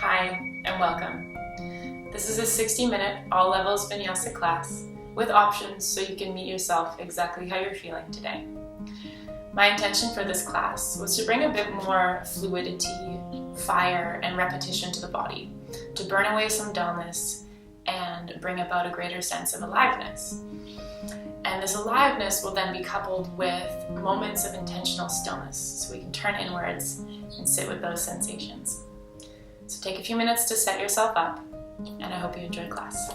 Hi, and welcome. This is a 60-minute, all levels Vinyasa class with options so you can meet yourself exactly how you're feeling today. My intention for this class was to bring a bit more fluidity, fire, and repetition to the body, to burn away some dullness and bring about a greater sense of aliveness. And this aliveness will then be coupled with moments of intentional stillness, so we can turn inwards and sit with those sensations. So take a few minutes to set yourself up, and I hope you enjoy class.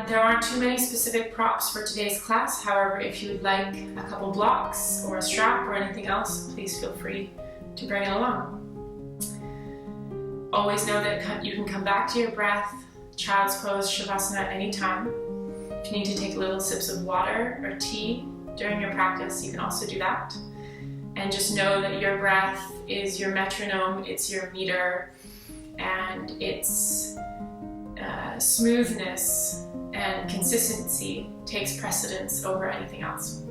There aren't too many specific props for today's class. However, if you would like a couple blocks or a strap or anything else, please feel free to bring it along. Always know that you can come back to your breath, child's pose, shavasana at any time. If you need to take little sips of water or tea during your practice, you can also do that. And just know that your breath is your metronome, it's your meter, and its smoothness and consistency takes precedence over anything else.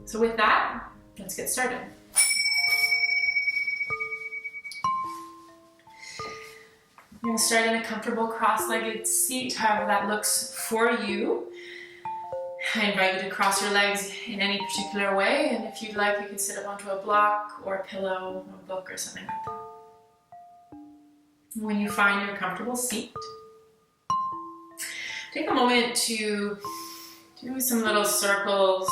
So with that, let's get started. You're going to start in a comfortable cross-legged seat, however that looks for you. I invite you to cross your legs in any particular way, and if you'd like, you can sit up onto a block or a pillow or a book or something like that. When you find your comfortable seat, take a moment to do some little circles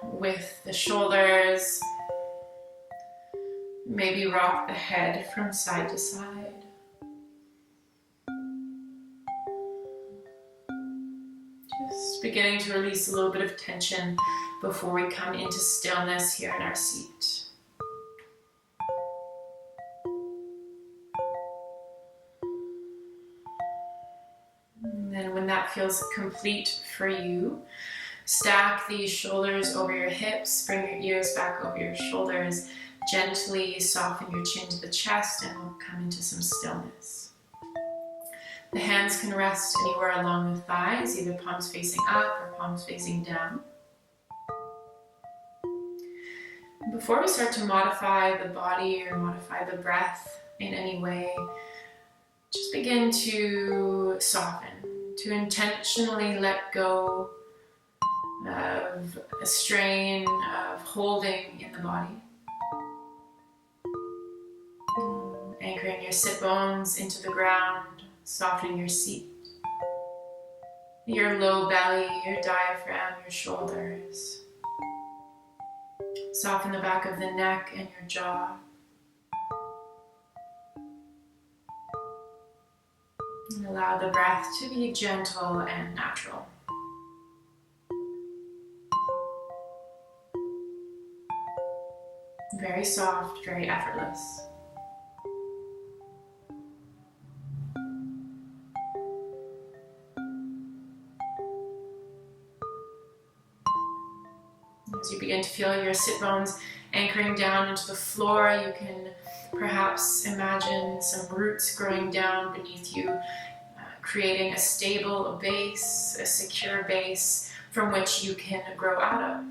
with the shoulders. Maybe rock the head from side to side. Just beginning to release a little bit of tension before we come into stillness here in our seat. And then when that feels complete for you, stack the shoulders over your hips, bring your ears back over your shoulders, gently soften your chin to the chest, and we'll come into some stillness. The hands can rest anywhere along the thighs, either palms facing up or palms facing down. Before we start to modify the body or modify the breath in any way, just begin to soften, to intentionally let go of a strain of holding in the body. Anchoring your sit bones into the ground, softening your seat, your low belly, your diaphragm, your shoulders. Soften the back of the neck and your jaw. And allow the breath to be gentle and natural. Very soft, very effortless. As you begin to feel your sit bones anchoring down into the floor, you can perhaps imagine some roots growing down beneath you, creating a stable base, a secure base from which you can grow out of.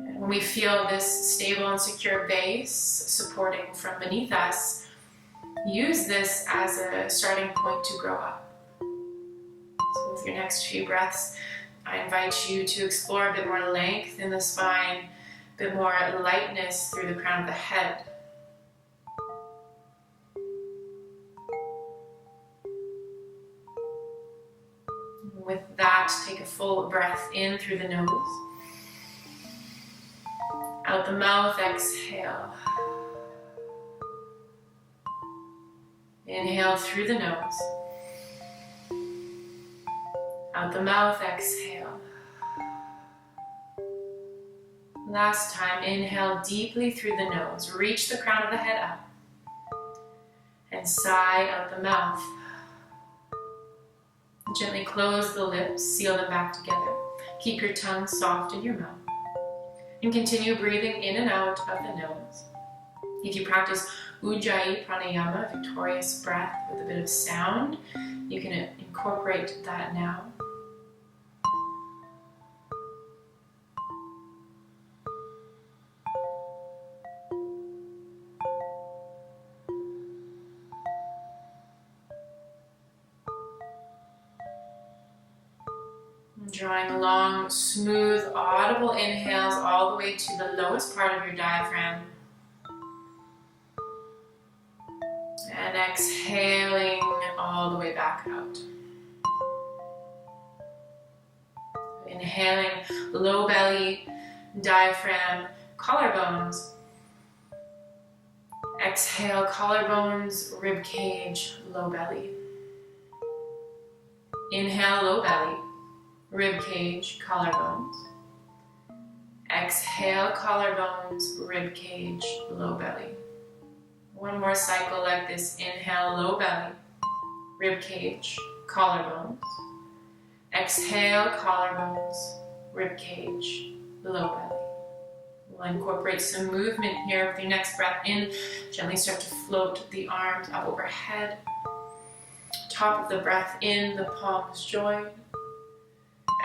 And when we feel this stable and secure base supporting from beneath us, use this as a starting point to grow up. So with your next few breaths, I invite you to explore a bit more length in the spine, a bit more lightness through the crown of the head. With that, take a full breath in through the nose. Out the mouth, exhale. Inhale through the nose. Out the mouth, exhale. Last time, inhale deeply through the nose. Reach the crown of the head up. And sigh out the mouth. Gently close the lips, seal them back together. Keep your tongue soft in your mouth. And continue breathing in and out of the nose. If you practice Ujjayi Pranayama, victorious breath with a bit of sound, you can incorporate that now. Drawing long, smooth, audible inhales all the way to the lowest part of your diaphragm. And exhaling all the way back out. Inhaling, low belly, diaphragm, collarbones. Exhale, collarbones, rib cage, low belly. Inhale, low belly, rib cage, collarbones. Exhale, collarbones, rib cage, low belly. One more cycle like this. Inhale, low belly, rib cage, collarbones. Exhale, collarbones, rib cage, low belly. We'll incorporate some movement here with your next breath in. Gently start to float the arms up overhead. Top of the breath in, the palms join.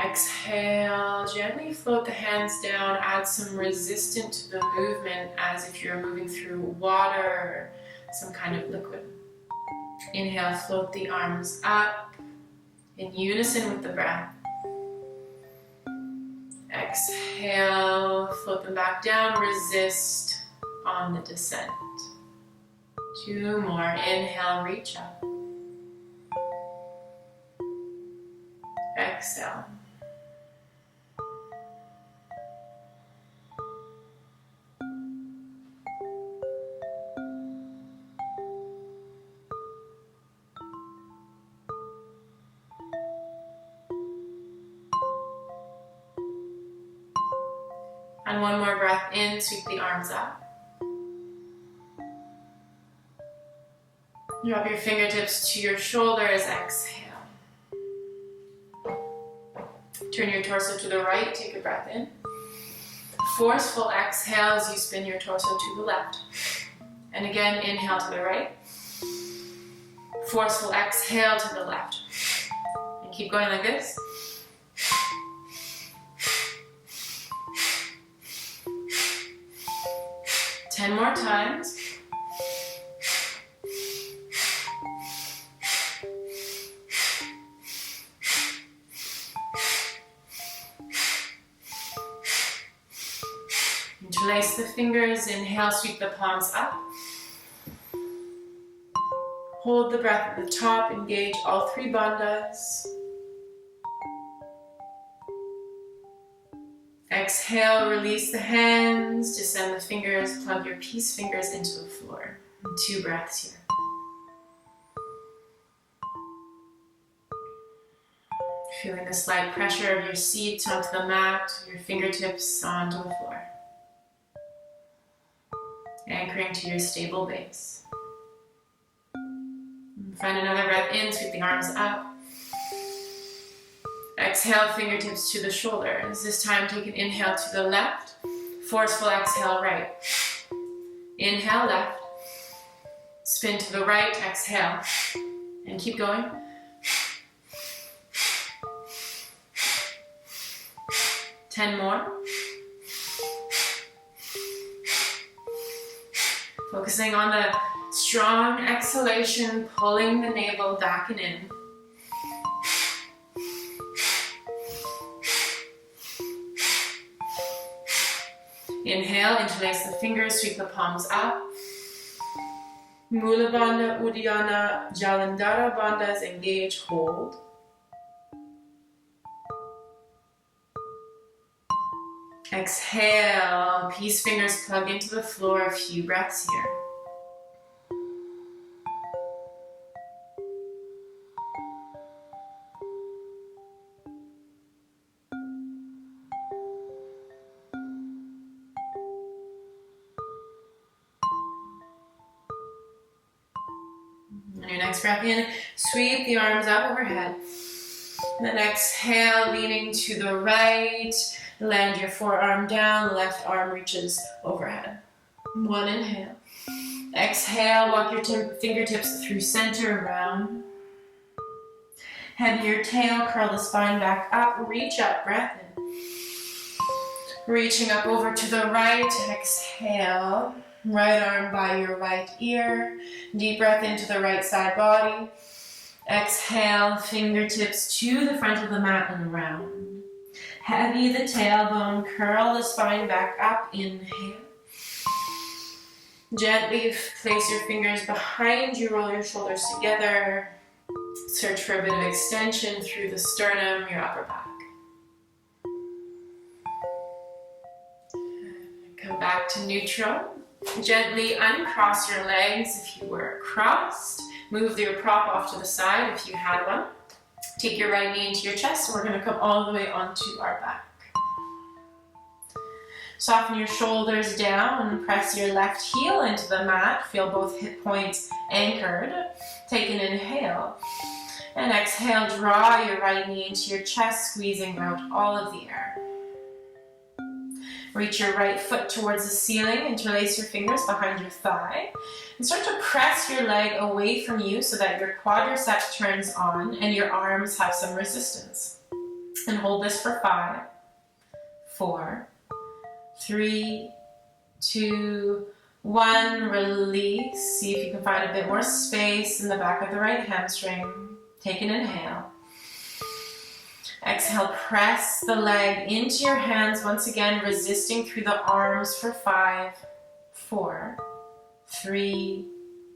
Exhale, gently float the hands down. Add some resistance to the movement as if you're moving through water or some kind of liquid. Inhale, float the arms up in unison with the breath. Exhale, float them back down, resist on the descent. 2 more, inhale, reach up. Exhale. And one more breath in, sweep the arms up. Drop your fingertips to your shoulders, exhale. Turn your torso to the right, take a breath in. Forceful exhale as you spin your torso to the left. And again, inhale to the right. Forceful exhale to the left. And keep going like this. Ten more times. Interlace the fingers, inhale, sweep the palms up. Hold the breath at the top, engage all 3 bandhas. Exhale, release the hands, descend the fingers, plug your peace fingers into the floor. 2 breaths here. Feeling the slight pressure of your seat onto the mat, your fingertips onto the floor. Anchoring to your stable base. Find another breath in, sweep the arms up. Exhale, fingertips to the shoulders. This time take an inhale to the left. Forceful exhale, right. Inhale, left. Spin to the right, exhale. And keep going. Ten more. Focusing on the strong exhalation, pulling the navel back and in. Inhale, interlace the fingers, sweep the palms up. Mula Bandha, Uddiyana, Jalandhara bandhas, engage, hold. Exhale, peace fingers plug into the floor, a few breaths here. On your next breath in, sweep the arms up overhead. Then exhale, leaning to the right. Land your forearm down, left arm reaches overhead. 1 inhale. Exhale, walk your fingertips through center, round. Head your tail, curl the spine back up, reach up, breath in. Reaching up over to the right, exhale. Right arm by your right ear. Deep breath into the right side body. Exhale, fingertips to the front of the mat and round. Heavy the tailbone, curl the spine back up, inhale. Gently place your fingers behind you, roll your shoulders together. Search for a bit of extension through the sternum, your upper back. Come back to neutral. Gently uncross your legs if you were crossed. Move your prop off to the side if you had one. Take your right knee into your chest, and we're going to come all the way onto our back. Soften your shoulders down and press your left heel into the mat. Feel both hip points anchored. Take an inhale. And exhale, draw your right knee into your chest, squeezing out all of the air. Reach your right foot towards the ceiling, interlace your fingers behind your thigh, and start to press your leg away from you so that your quadricep turns on and your arms have some resistance. And hold this for 5, 4, 3, 2, 1. Release. See if you can find a bit more space in the back of the right hamstring. Take an inhale. Exhale, press the leg into your hands, once again resisting through the arms for 5, 4, 3,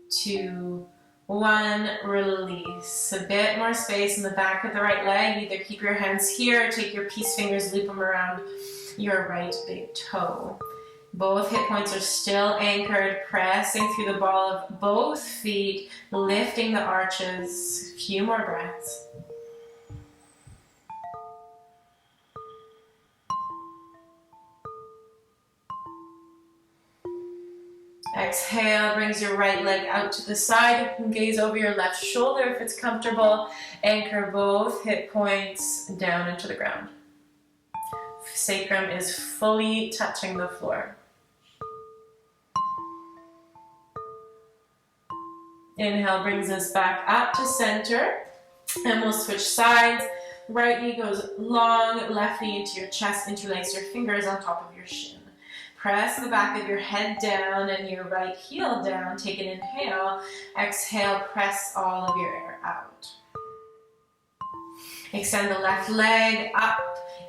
2, 1. Release. A bit more space in the back of the right leg. Either keep your hands here or take your peace fingers, loop them around your right big toe. Both hip points are still anchored, pressing through the ball of both feet, lifting the arches. A few more breaths. Exhale, brings your right leg out to the side. You can gaze over your left shoulder if it's comfortable. Anchor both hip points down into the ground. Sacrum is fully touching the floor. Inhale brings us back up to center, and we'll switch sides. Right knee goes long, left knee into your chest, interlace your fingers on top of your shin. Press the back of your head down and your right heel down. Take an inhale. Exhale, press all of your air out. Extend the left leg up.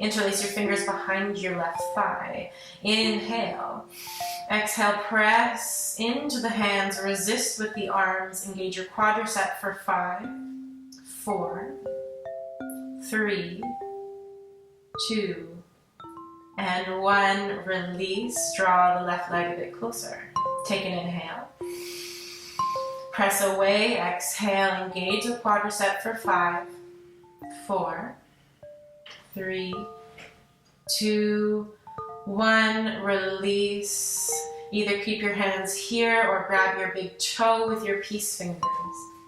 Interlace your fingers behind your left thigh. Inhale. Exhale, press into the hands. Resist with the arms. Engage your quadricep for 5, 4, 3, 2, and 1. Release. Draw the left leg a bit closer. Take an inhale. Press away. Exhale. Engage the quadricep for 5, 4, 3, 2, 1. Release. Either keep your hands here or grab your big toe with your peace fingers.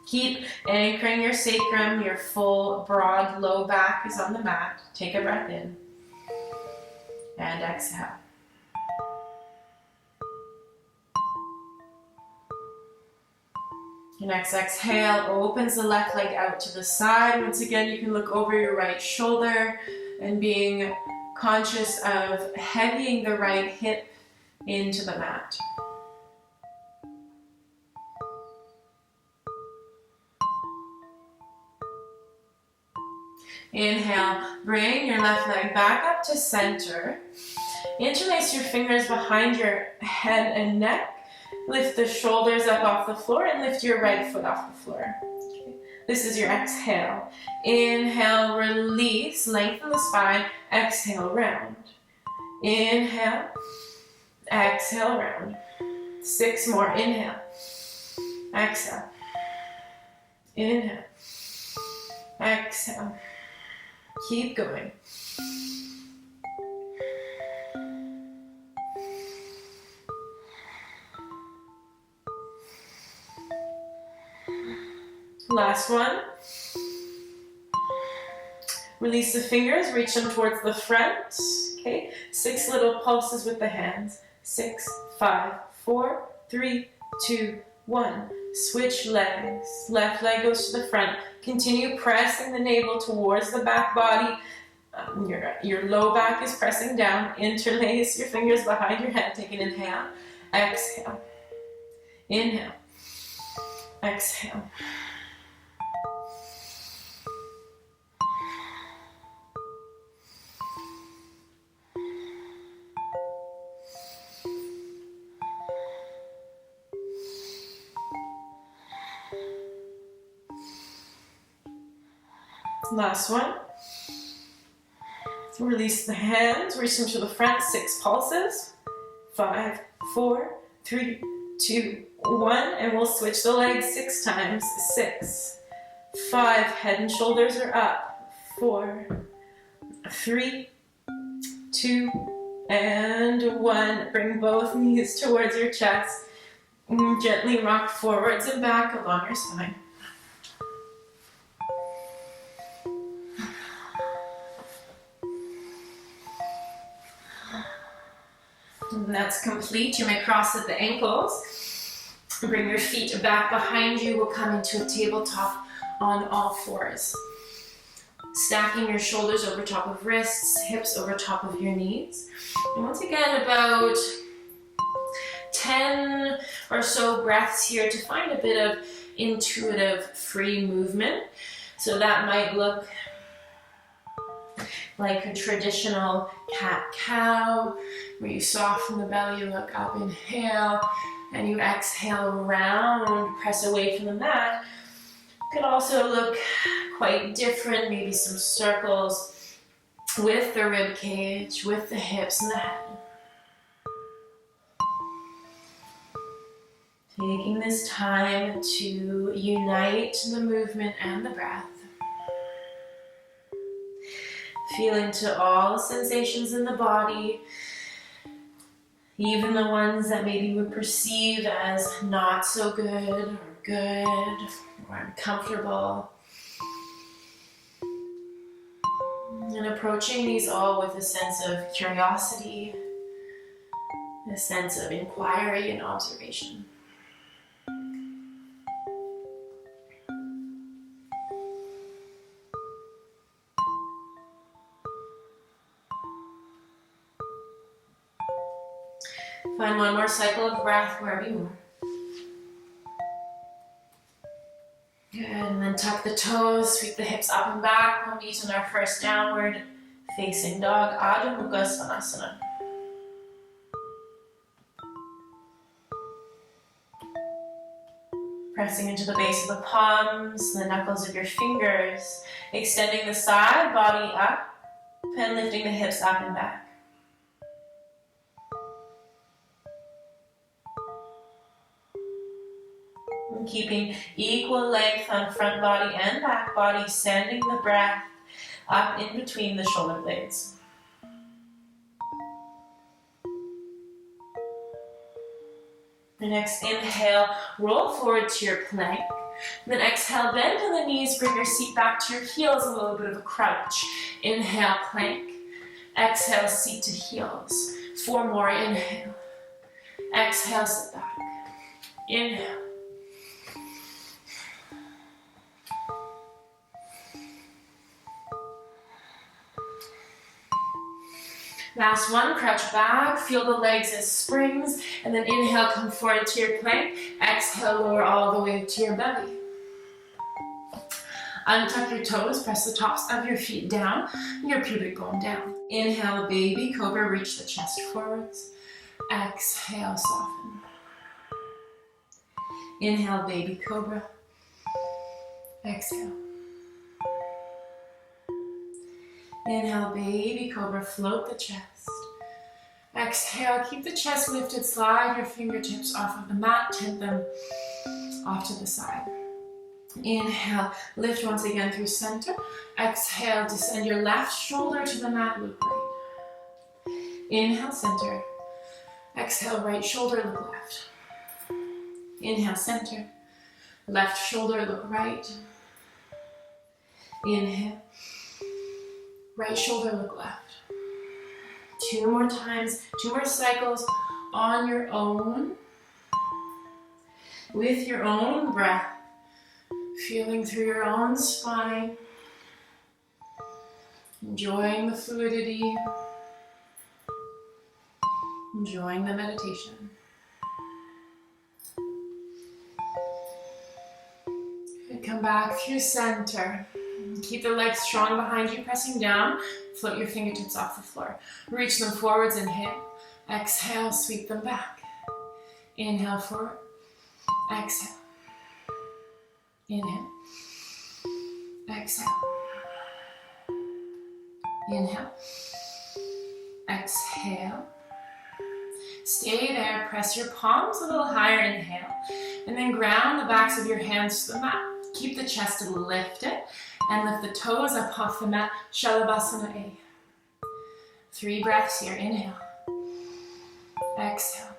Keep anchoring your sacrum. Your full, broad, low back is on the mat. Take a breath in. And exhale. Your next exhale opens the left leg out to the side. Once again, you can look over your right shoulder and being conscious of heavying the right hip into the mat. Inhale, bring your left leg back up to center. Interlace your fingers behind your head and neck. Lift the shoulders up off the floor and lift your right foot off the floor. Okay. This is your exhale. Inhale, release, lengthen the spine. Exhale, round. Inhale, exhale, round. 6 more. Inhale, exhale, inhale, exhale. Keep going. Last one. Release the fingers, reach them towards the front. Okay, 6 little pulses with the hands. 6, 5, 4, 3, 2, 1. Switch legs. Left leg goes to the front. Continue pressing the navel towards the back body. Your low back is pressing down. Interlace your fingers behind your head. Take an inhale. Exhale. Inhale. Exhale. Last one. Release the hands, reach them to the front, 6 pulses. 5, 4, 3, 2, 1, and we'll switch the legs 6 times. 6, 5, head and shoulders are up. 4, 3, 2, and 1. Bring both knees towards your chest. Gently rock forwards and back along your spine. And that's complete. You may cross at the ankles. Bring your feet back behind you. We'll come into a tabletop on all fours. Stacking your shoulders over top of wrists, hips over top of your knees. And once again, about 10 or so breaths here to find a bit of intuitive free movement. So that might look like a traditional cat-cow, where you soften the belly, you look up, inhale, and you exhale round, press away from the mat. Could also look quite different, maybe some circles with the rib cage, with the hips and the head. Taking this time to unite the movement and the breath. Feel into all sensations in the body, even the ones that maybe you would perceive as not so good or uncomfortable. And approaching these all with a sense of curiosity, a sense of inquiry and observation. Find one more cycle of breath wherever you are. Good, and then tuck the toes, sweep the hips up and back. We'll meet in our first downward facing dog, Adho Mukha Svanasana. Pressing into the base of the palms, the knuckles of your fingers, extending the side body up, and lifting the hips up and back. Keeping equal length on front body and back body, sending the breath up in between the shoulder blades. The next inhale, roll forward to your plank. And then exhale, bend to the knees, bring your seat back to your heels, a little bit of a crouch. Inhale, plank. Exhale, seat to heels. 4 more, inhale. Exhale, sit back. Inhale. Last one, crouch back, feel the legs as springs, and then inhale, come forward to your plank. Exhale, lower all the way to your belly. Untuck your toes, press the tops of your feet down, your pubic bone down. Inhale, baby cobra, reach the chest forwards. Exhale, soften. Inhale, baby cobra. Exhale. Inhale, baby cobra, float the chest. Exhale, keep the chest lifted, slide your fingertips off of the mat, tip them off to the side. Inhale, lift once again through center. Exhale, descend your left shoulder to the mat, look right. Inhale, center. Exhale, right shoulder, look left. Inhale, center. Left shoulder, look right. Inhale. Right shoulder, look left. 2 more times, 2 more cycles on your own. With your own breath. Feeling through your own spine. Enjoying the fluidity. Enjoying the meditation. And come back through center. Keep the legs strong behind you, pressing down. Float your fingertips off the floor. Reach them forwards, inhale. Exhale, sweep them back. Inhale, forward. Exhale. Inhale. Exhale. Inhale. Exhale. Stay there. Press your palms a little higher. Inhale. And then ground the backs of your hands to the mat. Keep the chest lifted and lift the toes up off the mat. Shalabhasana A. 3 breaths here. Inhale. Exhale.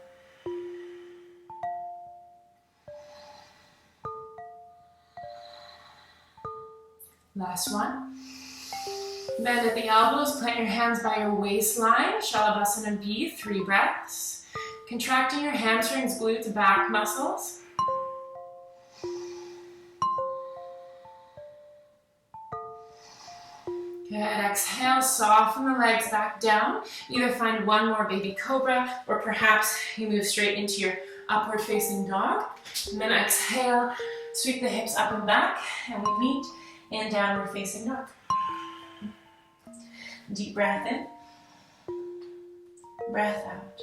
Last one. Bend at the elbows, plant your hands by your waistline. Shalabhasana B, 3 breaths. Contracting your hamstrings, glutes, back muscles. Good, exhale, soften the legs back down. Either find one more baby cobra, or perhaps you move straight into your upward facing dog. And then exhale, sweep the hips up and back, and we meet in downward facing dog. Deep breath in, breath out.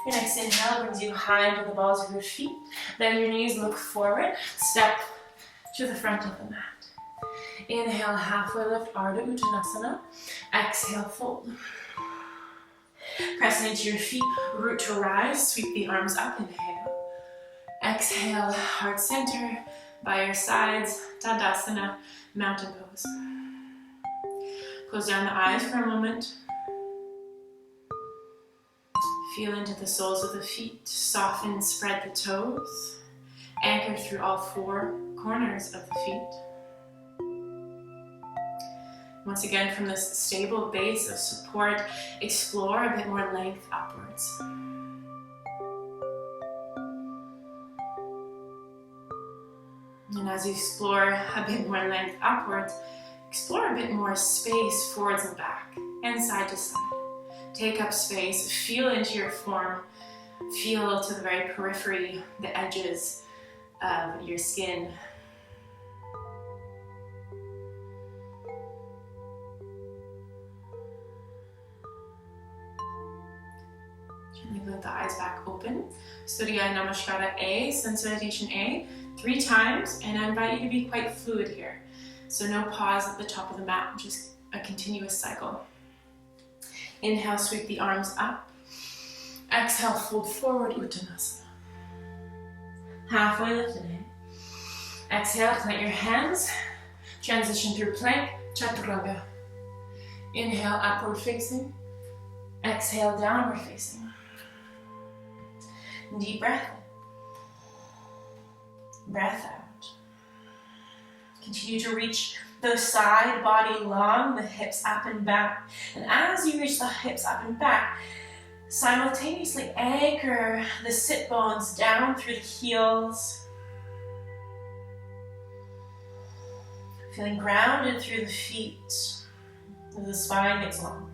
Your next inhale brings you high into the balls of your feet. Bend your knees, look forward, step to the front of the mat. Inhale, halfway lift, Ardha Uttanasana. Exhale, fold. Press into your feet, root to rise, sweep the arms up, inhale. Exhale, heart center, by your sides, Tadasana, mountain pose. Close down the eyes for a moment. Feel into the soles of the feet, soften, spread the toes. Anchor through all 4 corners of the feet. Once again, from this stable base of support, explore a bit more length upwards. And as you explore a bit more length upwards, explore a bit more space forwards and back, and side to side. Take up space, feel into your form, feel to the very periphery, the edges of your skin. Gently blink the eyes back open. Surya Namaskara A, Sun Salutation A, 3 times, and I invite you to be quite fluid here. So no pause at the top of the mat, just a continuous cycle. Inhale, sweep the arms up. Exhale, fold forward, Uttanasana. Halfway lifted in. Exhale, plant your hands. Transition through plank, Chaturanga. Inhale, upward facing. Exhale, downward facing. Deep breath in. Breath out. Continue to reach the side body long, the hips up and back. And as you reach the hips up and back, simultaneously anchor the sit bones down through the heels. Feeling grounded through the feet as the spine gets long.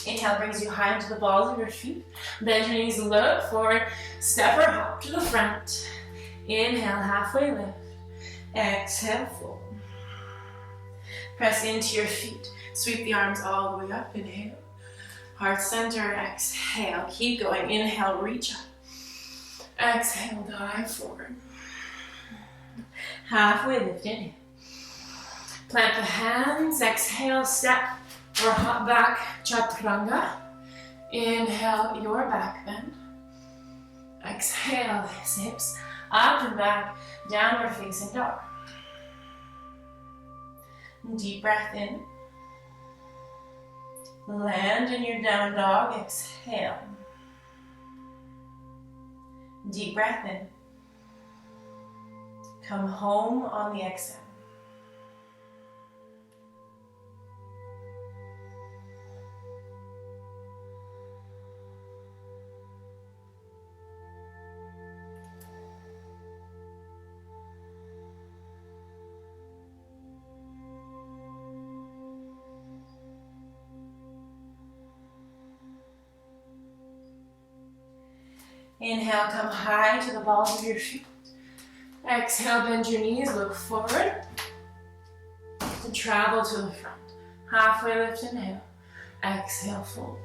Inhale brings you high into the balls of your feet. Bend your knees, look forward, step or hop to the front. Inhale, halfway lift. Exhale, fold. Press into your feet. Sweep the arms all the way up. Inhale. Heart center, exhale. Keep going. Inhale, reach up. Exhale, dive forward. Halfway lift, inhale. Plant the hands, exhale, step or hop back, Chaturanga. Inhale, your back bend. Exhale, hips up and back, downward facing dog. Deep breath in. Land in your down dog, exhale. Deep breath in. Come home on the exhale. Inhale, come high to the balls of your feet. Exhale, bend your knees, look forward. And travel to the front. Halfway lift, inhale. Exhale, fold.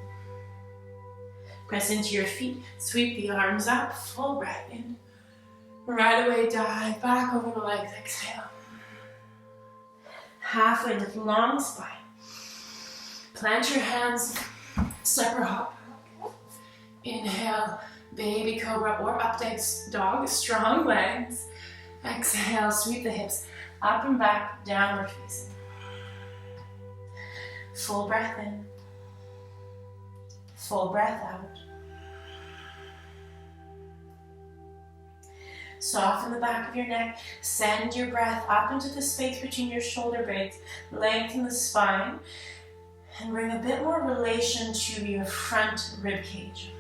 Press into your feet, sweep the arms up, full breath in. Right away, dive back over the legs, exhale. Halfway lift, long spine. Plant your hands, step or hop. Inhale, baby cobra or up dog, strong legs. Exhale, sweep the hips up and back, downward facing. Full breath in. Full breath out. Soften the back of your neck. Send your breath up into the space between your shoulder blades. Lengthen the spine. And bring a bit more relation to your front rib cage.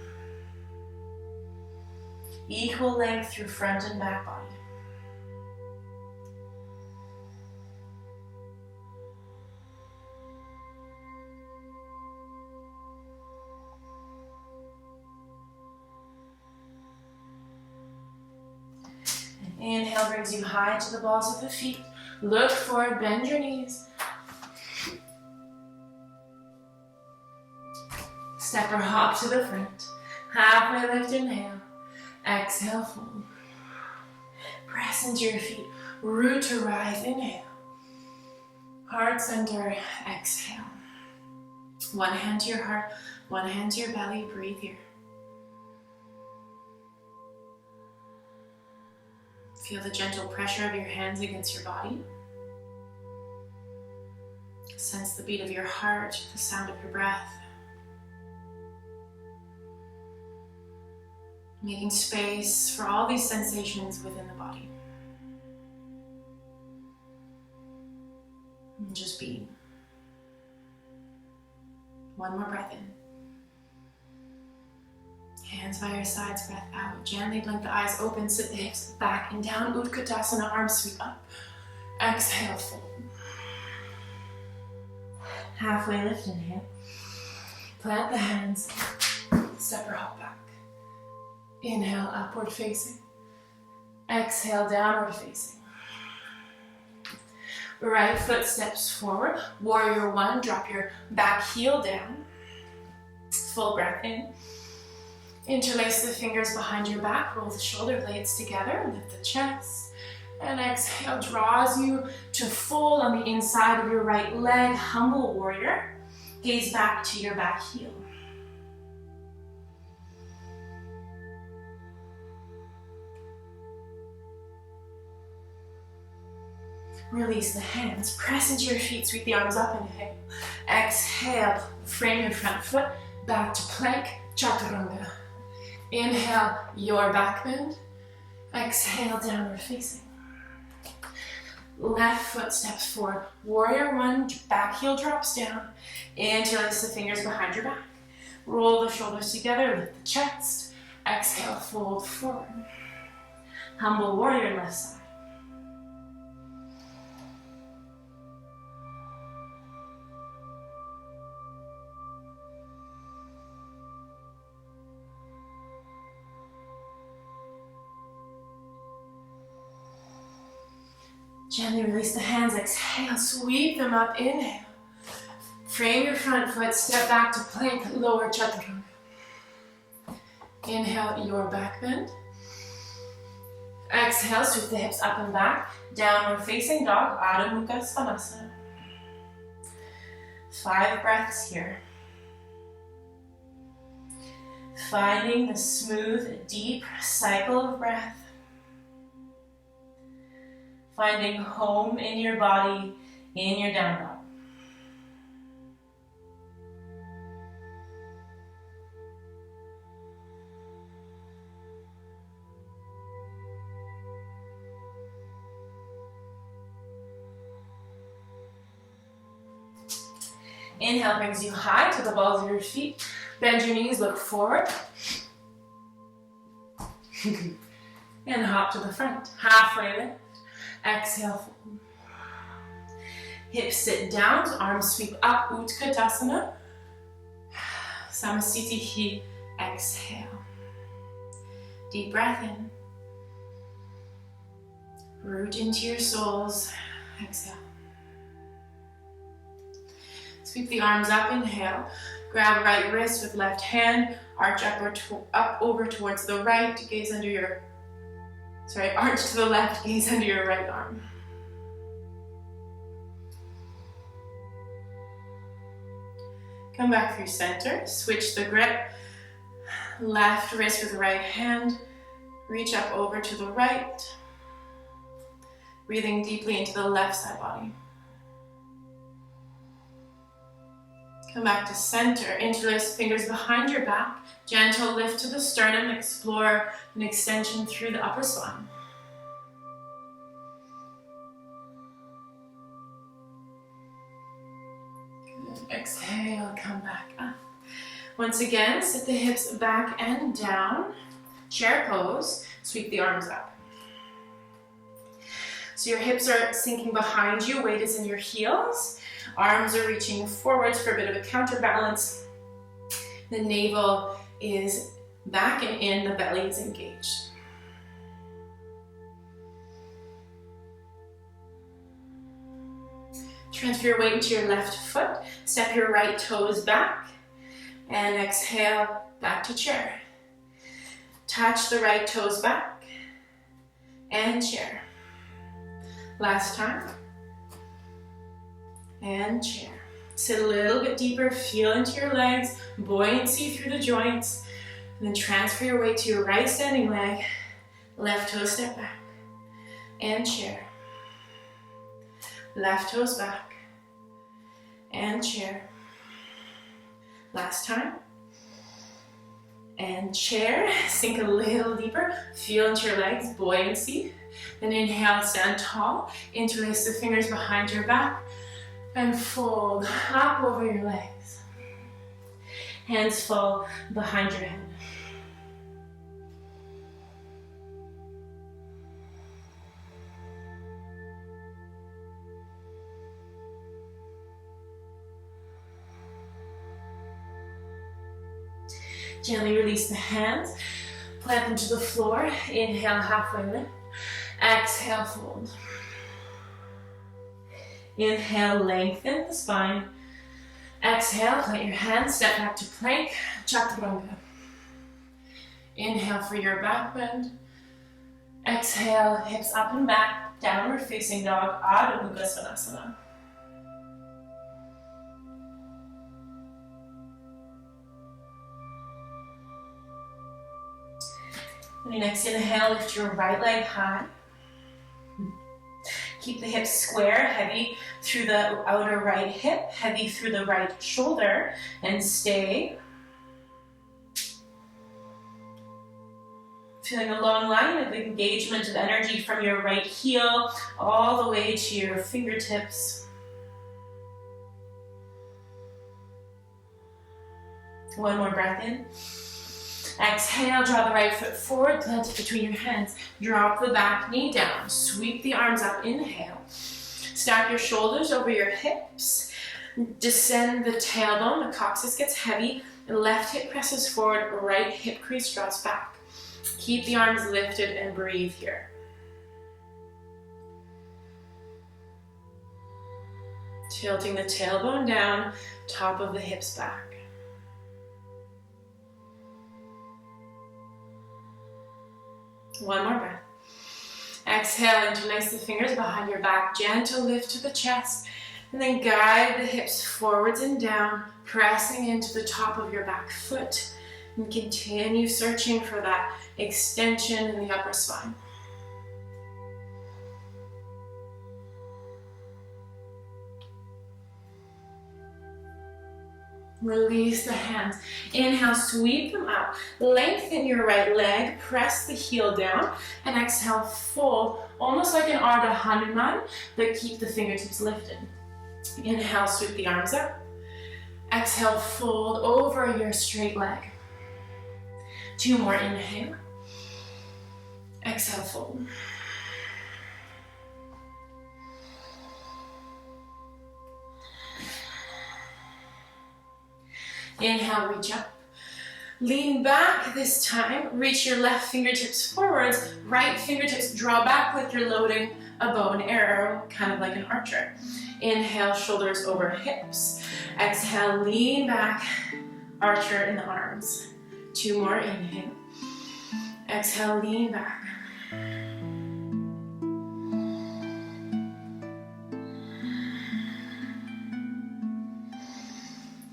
Equal length through front and back body. Inhale brings you high to the balls of the feet. Look forward, bend your knees. Step or hop to the front. Halfway lift, inhale. Exhale, fold. Press into your feet. Root to rise, inhale. Heart center, exhale. One hand to your heart, one hand to your belly. Breathe here. Feel the gentle pressure of your hands against your body. Sense the beat of your heart, the sound of your breath. Making space for all these sensations within the body. And just be. One more breath in. Hands by your sides, breath out. Gently blink the eyes open, sit the hips back and down. Utkatasana, arms sweep up. Exhale, fold. Halfway lift, inhale. Plant the hands, step or hop back. Inhale, upward facing. Exhale, downward facing. Right foot steps forward. Warrior one, drop your back heel down. Full breath in. Interlace the fingers behind your back, roll the shoulder blades together, lift the chest. And exhale draws you to fold on the inside of your right leg, humble warrior. Gaze back to your back heel. Release the hands, press into your feet, sweep the arms up, inhale. Exhale, frame your front foot, back to plank, chaturanga. Inhale, your back bend. Exhale, downward facing. Left foot steps forward. Warrior one, back heel drops down. Interlace the fingers behind your back. Roll the shoulders together, lift the chest. Exhale, fold forward. Humble warrior, left side. Gently release the hands, exhale, sweep them up, inhale. Frame your front foot, step back to plank, lower chaturanga. Inhale, your back bend. Exhale, sweep the hips up and back, downward facing dog, Adho Mukha Svanasana. 5 breaths here. Finding the smooth, deep cycle of breath. Finding home in your body, in your down dog. Inhale brings you high to the balls of your feet. Bend your knees, look forward. And hop to the front. Halfway lift. Exhale, fold. Hips sit down, arms sweep up, Utkatasana. Samasthiti, exhale. Deep breath in. Root into your soles. Exhale. Sweep the arms up, inhale. Grab right wrist with left hand. Arch up over towards the right. Gaze under your, arch to the left. Gaze under your right arm. Come back through center. Switch the grip. Left wrist with right hand. Reach up over to the right. Breathing deeply into the left side body. Come back to center. Interlace fingers behind your back. Gentle lift to the sternum. Explore an extension through the upper spine. Good. Exhale, come back up. Once again, sit the hips back and down. Chair pose. Sweep the arms up. So your hips are sinking behind you. Weight is in your heels. Arms are reaching forwards for a bit of a counterbalance. The navel is back and in, the belly is engaged. Transfer your weight into your left foot. Step your right toes back. And exhale, back to chair. Touch the right toes back. And chair. Last time. And chair. Sit a little bit deeper, feel into your legs, buoyancy through the joints, and then transfer your weight to your right standing leg, left toe step back, and chair. Left toes back, and chair. Last time. And chair, sink a little deeper, feel into your legs, buoyancy. Then inhale, stand tall, interlace the fingers behind your back, and fold up over your legs. Hands fall behind your head. Gently release the hands, plant them to the floor. Inhale, halfway lift. Exhale, fold. Inhale, lengthen the spine. Exhale, plant your hands, step back to plank, chaturanga. Inhale for your back bend. Exhale, hips up and back, downward facing dog, Adho Mukha Svanasana. And the next inhale, lift your right leg high. Keep the hips square, heavy through the outer right hip, heavy through the right shoulder, and stay. Feeling a long line of engagement of energy from your right heel all the way to your fingertips. One more breath in. Exhale, draw the right foot forward, plant it between your hands. Drop the back knee down. Sweep the arms up, inhale. Stack your shoulders over your hips. Descend the tailbone, the coccyx gets heavy. Left hip presses forward, right hip crease drops back. Keep the arms lifted and breathe here. Tilting the tailbone down, top of the hips back. One more breath. Exhale, interlace the fingers behind your back. Gentle lift to the chest. And then guide the hips forwards and down, pressing into the top of your back foot. And continue searching for that extension in the upper spine. Release the hands. Inhale, sweep them up. Lengthen your right leg, press the heel down, and exhale, fold, almost like an Ardha Hanuman, but keep the fingertips lifted. Inhale, sweep the arms up. Exhale, fold over your straight leg. Two more, inhale. Exhale, fold. Inhale, reach up. Lean back this time. Reach your left fingertips forwards. Right fingertips draw back like you're loading a bow and arrow, kind of like an archer. Inhale, shoulders over hips. Exhale, lean back, archer in the arms. 2 more, inhale. Exhale, lean back.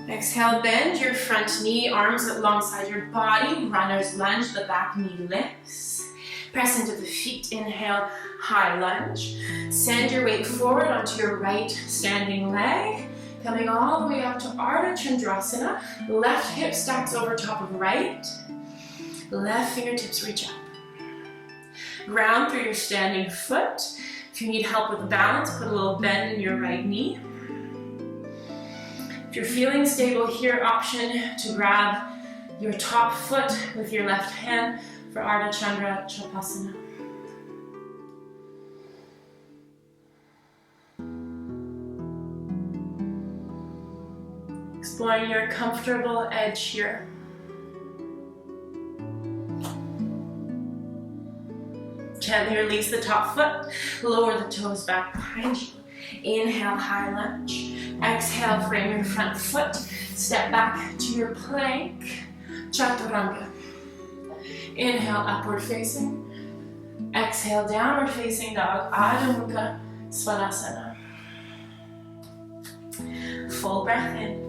Exhale, bend your front knee, arms alongside your body. Runner's lunge, the back knee lifts. Press into the feet, inhale, high lunge. Send your weight forward onto your right standing leg. Coming all the way up to Ardha Chandrasana. Left hip stacks over top of right. Left fingertips reach up. Ground through your standing foot. If you need help with the balance, put a little bend in your right knee. If you're feeling stable here, option to grab your top foot with your left hand for Ardha Chandra Chapasana. Exploring your comfortable edge here. Gently release the top foot, lower the toes back behind you. Inhale, high lunge. Exhale, frame your front foot. Step back to your plank, Chaturanga. Inhale, upward facing. Exhale, downward facing dog, Adho Mukha Svanasana. Full breath in.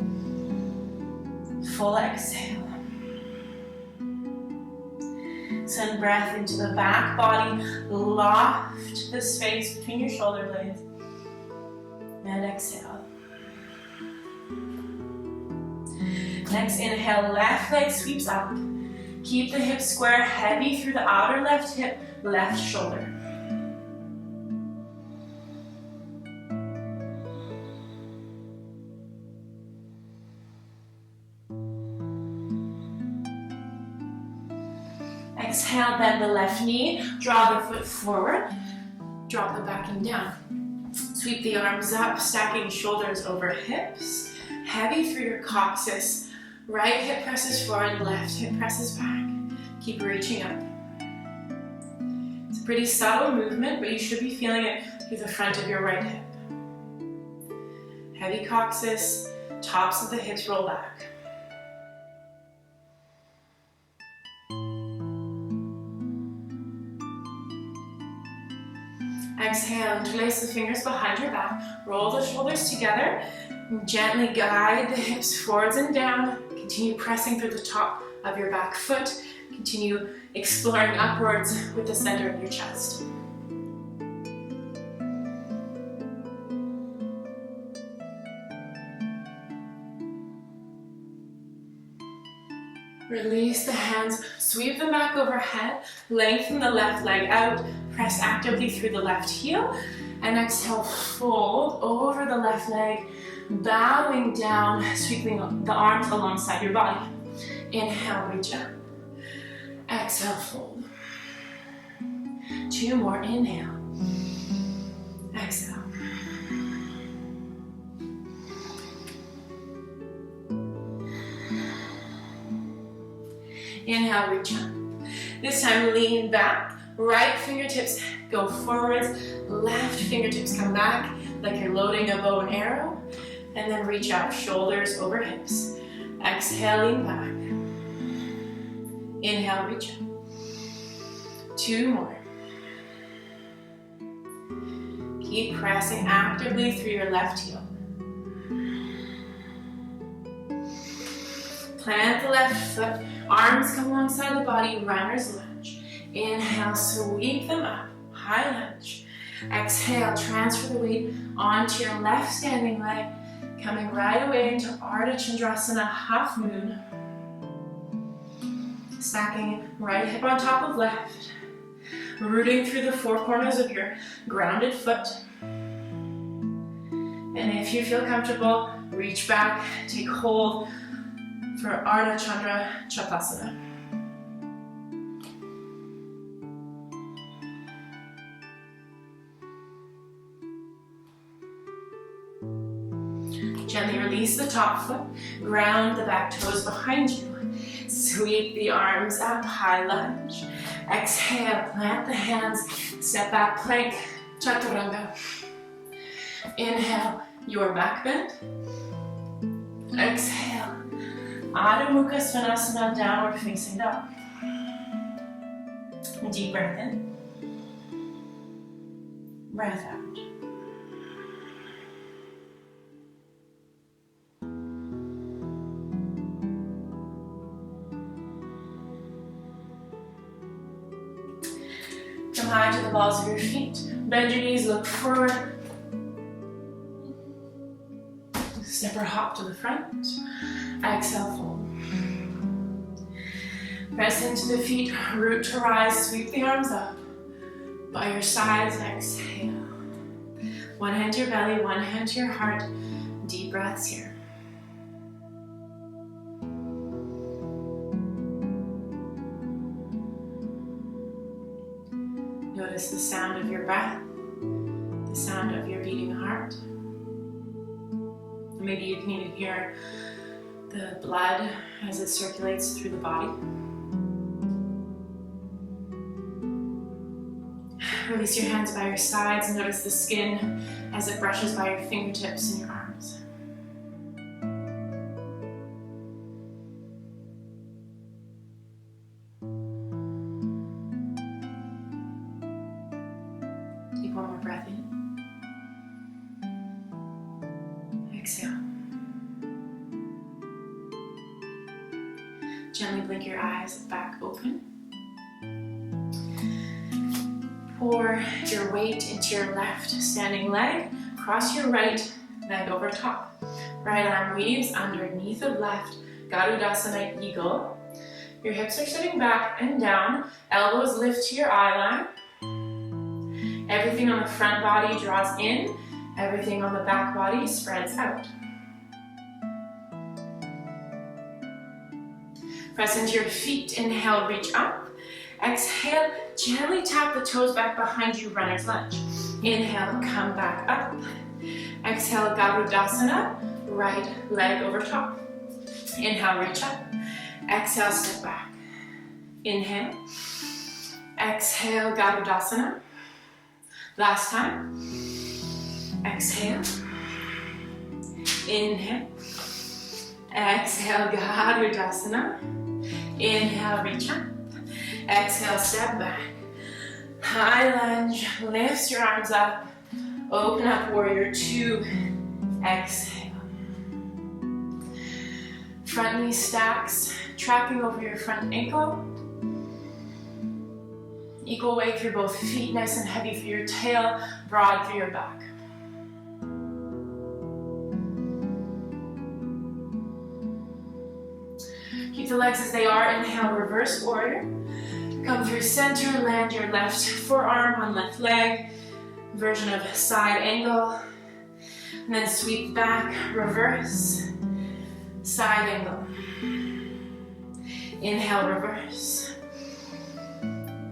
Full exhale. Send breath into the back body. Loft the space between your shoulder blades. And exhale. Next, inhale, left leg sweeps up. Keep the hips square, heavy through the outer left hip, left shoulder. Exhale, bend the left knee, draw the foot forward, drop the back knee down. Sweep the arms up, stacking shoulders over hips, heavy through your coccyx. Right hip presses forward, left hip presses back. Keep reaching up. It's a pretty subtle movement, but you should be feeling it through the front of your right hip. Heavy coccyx, tops of the hips roll back. Exhale, interlace the fingers behind your back, roll the shoulders together, and gently guide the hips forwards and down. Continue pressing through the top of your back foot. Continue exploring upwards with the center of your chest. Release the hands, sweep them back overhead, lengthen the left leg out, press actively through the left heel, and exhale, fold over the left leg, bowing down, sweeping the arms alongside your body. Inhale, reach up. Exhale, fold. 2 more, inhale. Exhale. Inhale, reach up. This time, lean back. Right fingertips go forwards. Left fingertips come back like you're loading a bow and arrow. And then reach out, shoulders over hips. Exhale, lean back. Inhale, reach up. 2 more. Keep pressing actively through your left heel. Plant the left foot, arms come alongside the body, runner's lunge. Inhale, sweep them up, high lunge. Exhale, transfer the weight onto your left standing leg, coming right away into Ardha Chandrasana, half moon. Stacking right hip on top of left, rooting through the 4 corners of your grounded foot. And if you feel comfortable, reach back, take hold for Ardha Chandra Chapasana. Gently release the top foot, ground the back toes behind you. Sweep the arms up, high lunge. Exhale, plant the hands, step back, plank, chaturanga. Inhale, your back bend. Exhale, Adho Mukha Svanasana, downward facing dog. Deep breath in, breath out. Come high to the balls of your feet. Bend your knees, look forward. Step or hop to the front. Exhale, fold. Press into the feet, root to rise, sweep the arms up. By your sides, exhale. One hand to your belly, one hand to your heart. Deep breaths here. Notice the sound of your breath, the sound of your beating heart. Maybe you can even hear the blood as it circulates through the body. Release your hands by your sides and notice the skin as it brushes by your fingertips and your arms. Take one more breath in. Exhale. Gently blink your eyes back open. Pour your weight into your left standing leg. Cross your right leg over top. Right arm weaves underneath of left. Garudasana Eagle. Your hips are sitting back and down. Elbows lift to your eye line. Everything on the front body draws in. Everything on the back body spreads out. Press into your feet. Inhale, reach up. Exhale, gently tap the toes back behind you, runner's lunge. Inhale, come back up. Exhale, Garudasana, right leg over top. Inhale, reach up. Exhale, step back. Inhale. Exhale, Garudasana. Last time. Exhale. Inhale. Exhale, Garudasana. Inhale, reach up. Exhale, step back. High lunge, lift your arms up. Open up, warrior two. Exhale. Front knee stacks, tracking over your front ankle. Equal weight through both feet, nice and heavy for your tail, broad through your back. Keep the legs as they are. Inhale, reverse warrior. Come through center, land your left forearm on left leg. Version of side angle. And then sweep back, reverse, side angle. Inhale, reverse.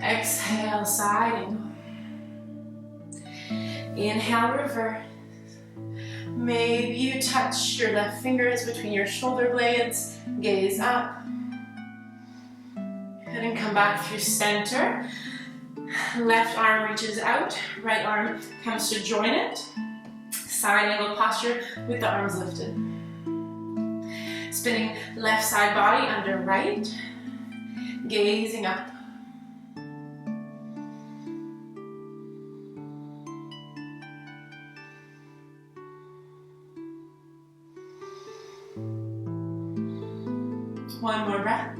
Exhale, side angle. Inhale, reverse. Maybe you touch your left fingers between your shoulder blades. Gaze up. And then come back through center. Left arm reaches out. Right arm comes to join it. Side angle posture with the arms lifted. Spinning left side body under right. Gazing up. One more breath.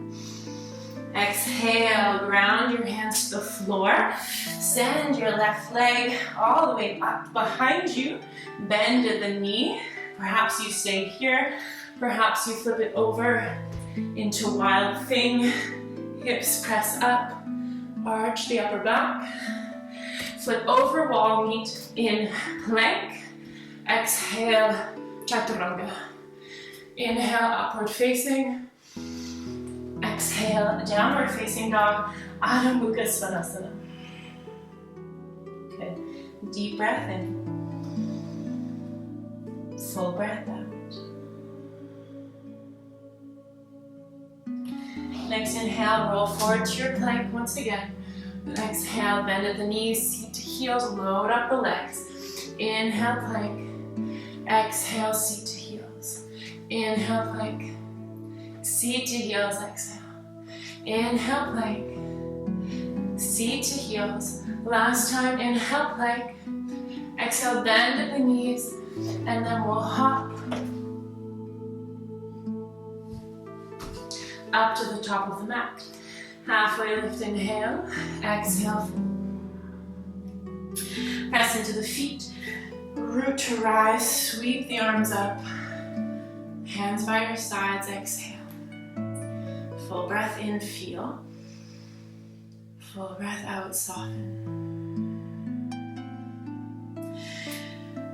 Exhale, ground your hands to the floor. Send your left leg all the way up behind you. Bend at the knee. Perhaps you stay here. Perhaps you flip it over into wild thing. Hips press up. Arch the upper back. Flip over, wall meet in plank. Exhale, chaturanga. Inhale, upward facing. Exhale, downward facing dog, Adho Mukha Svanasana. Good. Deep breath in. Full breath out. Next inhale, roll forward to your plank once again. Exhale, bend at the knees, seat to heels, load up the legs. Inhale, plank. Exhale, seat to heels. Inhale, plank. Seat to heels, exhale. Inhale, plank. Seat to heels. Last time, inhale, plank. Exhale, bend at the knees, and then we'll hop up to the top of the mat. Halfway lift, inhale. Exhale. Press into the feet. Root to rise. Sweep the arms up. Hands by your sides. Exhale. Full breath in, feel. Full breath out, soften.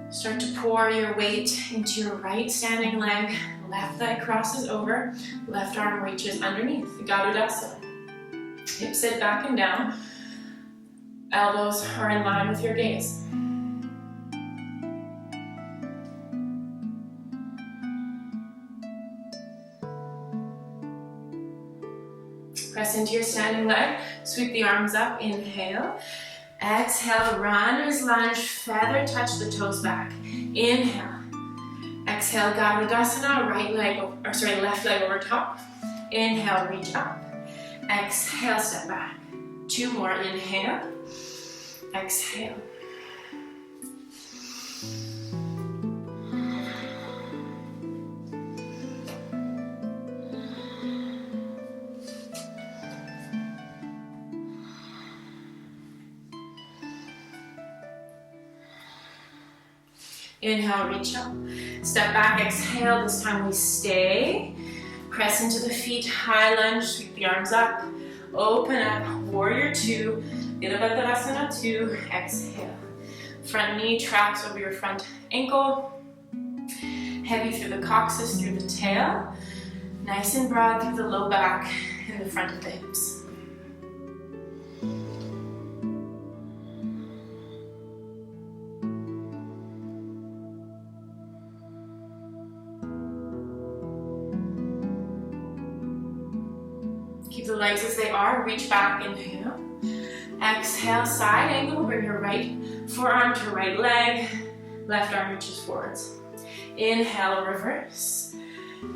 Start to pour your weight into your right standing leg. Left leg crosses over. Left arm reaches underneath. Garudasana. Hips sit back and down. Elbows are in line with your gaze. Press into your standing leg. Sweep the arms up. Inhale. Exhale. Runner's lunge. Feather touch the toes back. Inhale. Exhale. Garudasana. Left leg over top. Inhale. Reach up. Exhale, step back. 2 more, inhale. Exhale. Inhale, reach up. Step back, exhale. This time we stay. Press into the feet, high lunge, sweep the arms up, open up, warrior 2, Virabhadrasana 2, exhale. Front knee tracks over your front ankle, heavy through the coccyx, through the tail, nice and broad through the low back and the front of the hips. Keep the legs as they are, reach back, inhale. Exhale, side angle, bring your right forearm to right leg, left arm reaches forwards. Inhale, reverse.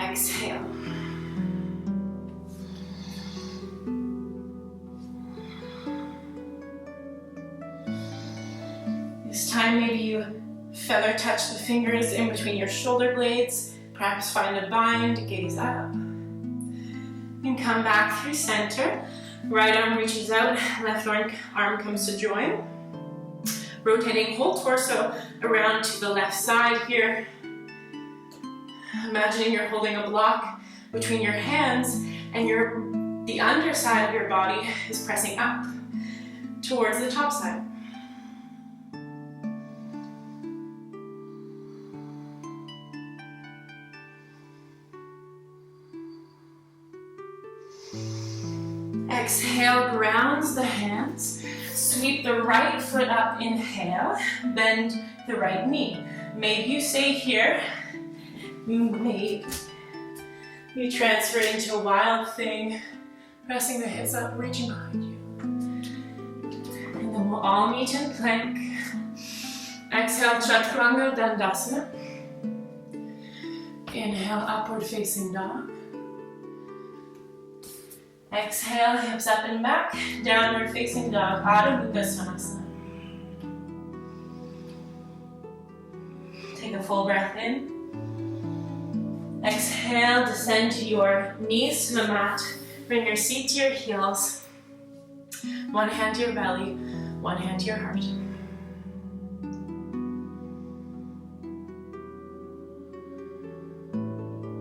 Exhale. This time maybe you feather touch the fingers in between your shoulder blades, perhaps find a bind, gaze up. And come back through center. Right arm reaches out, left arm comes to join. Rotating whole torso around to the left side here. Imagining you're holding a block between your hands and the underside of your body is pressing up towards the top side. Exhale, grounds the hands. Sweep the right foot up, inhale. Bend the right knee. Maybe you stay here. Maybe you transfer it into a wild thing. Pressing the hips up, reaching behind you. And then we'll all meet in plank. Exhale, Chaturanga Dandasana. Inhale, upward facing dog. Exhale, hips up and back, downward facing dog, Adho Mukha Svanasana. Take a full breath in. Exhale, descend to your knees to the mat. Bring your seat to your heels. One hand to your belly, one hand to your heart.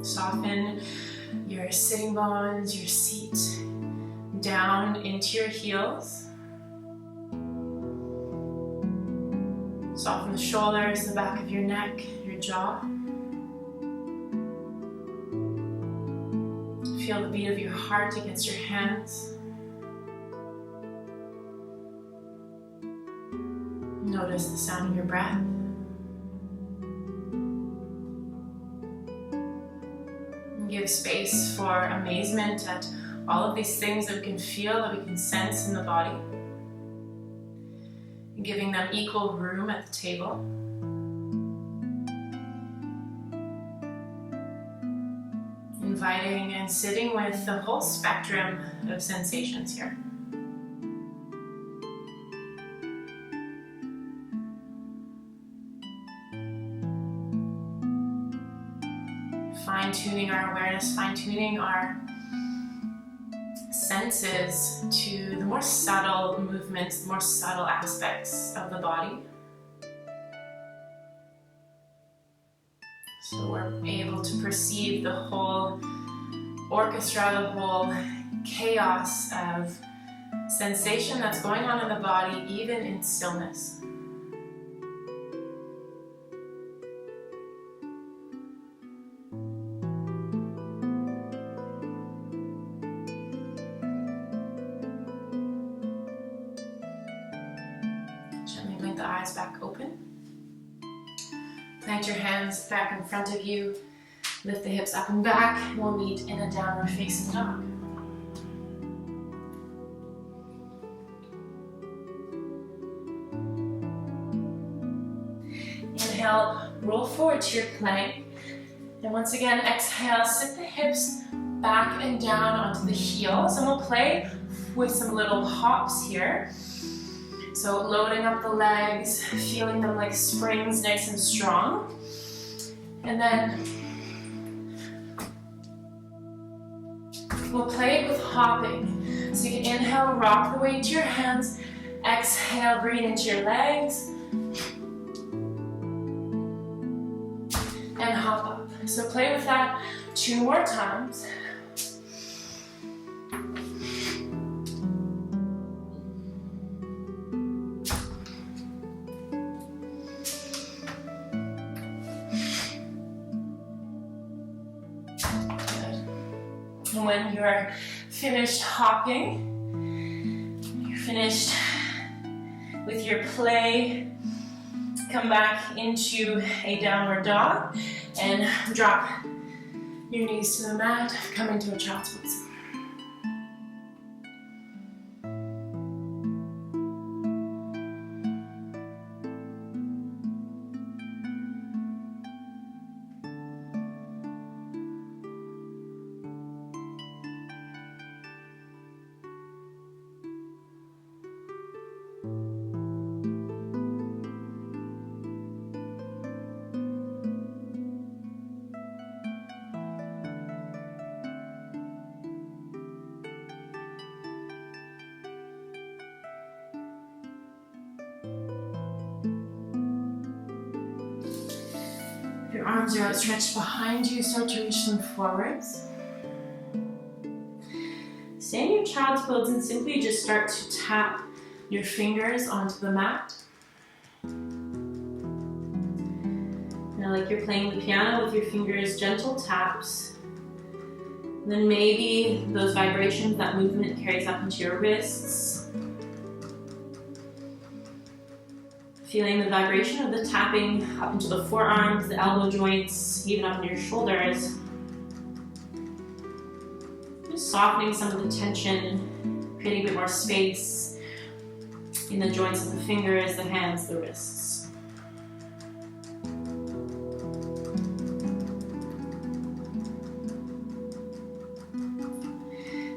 Soften your sitting bones, your seat, down into your heels. Soften the shoulders, the back of your neck, your jaw. Feel the beat of your heart against your hands. Notice the sound of your breath. Give space for amazement at All of these things that we can feel, that we can sense in the body. And giving them equal room at the table. Inviting and sitting with the whole spectrum of sensations here. Fine-tuning our awareness, fine-tuning our senses to the more subtle movements, the more subtle aspects of the body. So we're able to perceive the whole orchestra, the whole chaos of sensation that's going on in the body, even in stillness. Gently blink the eyes back open. Plant your hands back in front of you. Lift the hips up and back. We'll meet in a downward facing dog. Inhale, roll forward to your plank. And once again, exhale, sit the hips back and down onto the heels. And we'll play with some little hops here. So loading up the legs, feeling them like springs, nice and strong. And then we'll play it with hopping. So you can inhale, rock the weight to your hands. Exhale, breathe into your legs. And hop up. So play with that 2 more times. When you're finished hopping, you're finished with your play, come back into a downward dog and drop your knees to the mat, come into a child's pose. Your arms are outstretched behind you, start to reach them forwards. Stay in your child's pose and simply just start to tap your fingers onto the mat. Now, like you're playing the piano with your fingers, gentle taps. And then maybe those vibrations, that movement carries up into your wrists. Feeling the vibration of the tapping up into the forearms, the elbow joints, even up into your shoulders. Just softening some of the tension, creating a bit more space in the joints of the fingers, the hands, the wrists.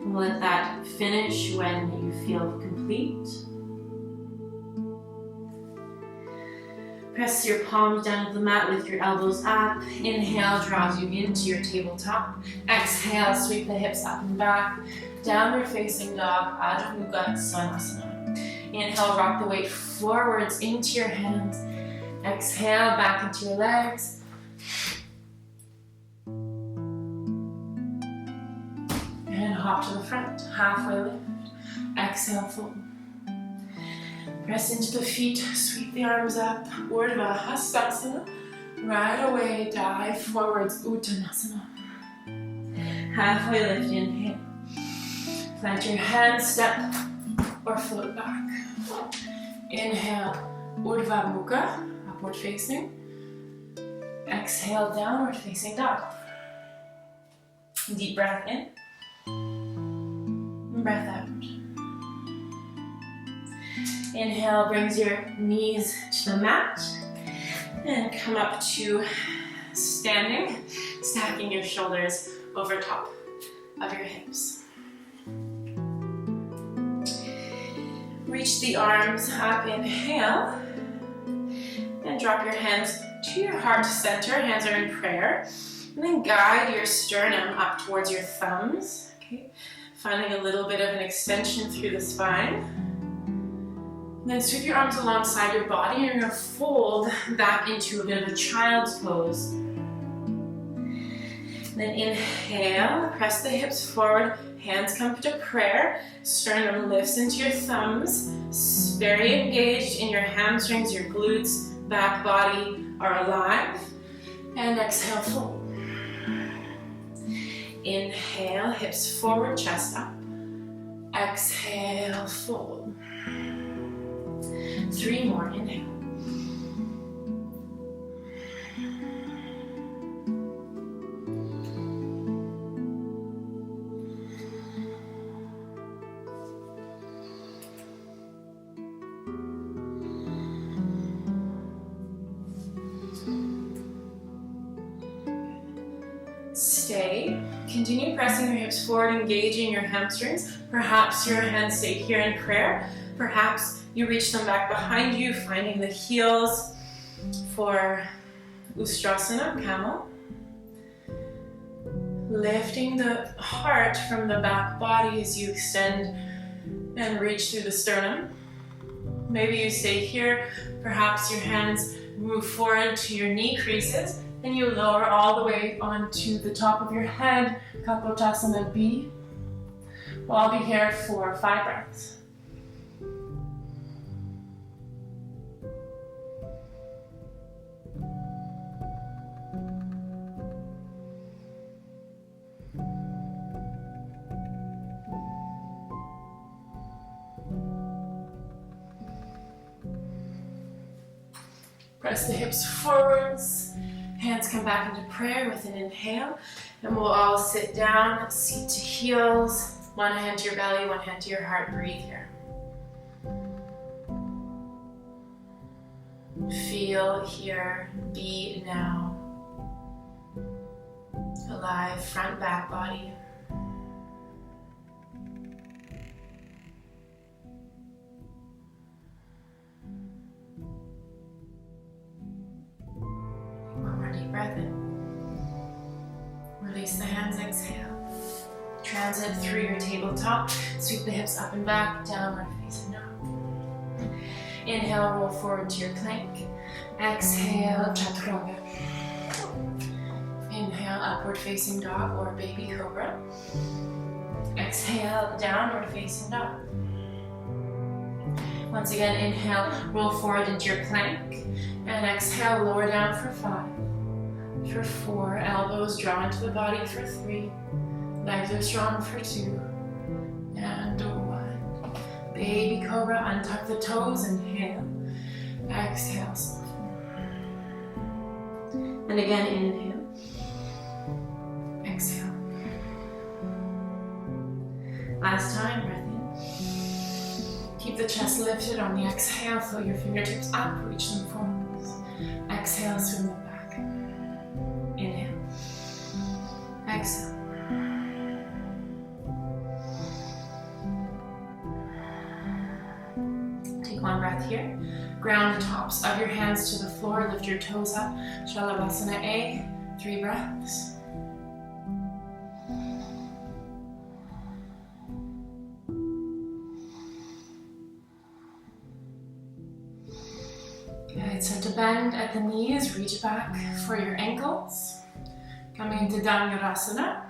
And let that finish when you feel complete. Press your palms down to the mat with your elbows up. Inhale draws you into your tabletop. Exhale, sweep the hips up and back. Downward facing dog, Adho Mukha Svanasana. Inhale, rock the weight forwards into your hands. Exhale, back into your legs. And hop to the front, halfway lift. Exhale, fold. Press into the feet, sweep the arms up, Urdhva Hastasana. Right away, dive forwards, Uttanasana. Halfway lift, inhale. Plant your hands, step or float back. Inhale, Urdhva Mukha, upward facing. Exhale, downward facing dog. Deep breath in. breath out. Inhale brings your knees to the mat and come up to standing, stacking your shoulders over top of your hips. Reach the arms up, inhale, and drop your hands to your heart center. Hands are in prayer. And then guide your sternum up towards your thumbs. Okay, finding a little bit of an extension through the spine. And then sweep your arms alongside your body, and you're going to fold back into a bit of a child's pose. And then inhale, press the hips forward, hands come to prayer, sternum lifts into your thumbs, very engaged in your hamstrings, your glutes, back body are alive. And exhale, fold. Inhale, hips forward, chest up. Exhale, fold. 3 more, inhale. Stay. Continue pressing your hips forward, engaging your hamstrings. Perhaps your hands stay here in prayer. Perhaps you reach them back behind you, finding the heels for Ustrasana, camel. Lifting the heart from the back body as you extend and reach through the sternum. Maybe you stay here. Perhaps your hands move forward to your knee creases. And you lower all the way onto the top of your head, Kapotasana B. Well, I'll be here for 5 breaths. Press the hips forwards. Hands come back into prayer with an inhale, and we'll all sit down, seat to heels, one hand to your belly, one hand to your heart. Breathe here. Feel here, be now. Alive, front, back body. Breath in. Release the hands, exhale. Transit through your tabletop. Sweep the hips up and back, downward facing dog. Inhale, roll forward to your plank. Exhale, chaturanga. Inhale, upward facing dog or baby cobra. Exhale, downward facing dog. Once again, inhale, roll forward into your plank. And exhale, lower down for 5. For 4, elbows draw into the body for 3, legs are strong for 2, and 1. Baby cobra, untuck the toes, inhale, exhale, soften. And again, inhale, exhale. Last time, breath in. Keep the chest lifted on the exhale, flow your fingertips up, reach them forwards. Exhale, swim them back. Inhale. Exhale. Take 1 breath here. Ground the tops of your hands to the floor. Lift your toes up. Shalavasana A. 3 breaths. Good, start to bend at the knees, reach back for your ankles. Coming into Dhanurasana.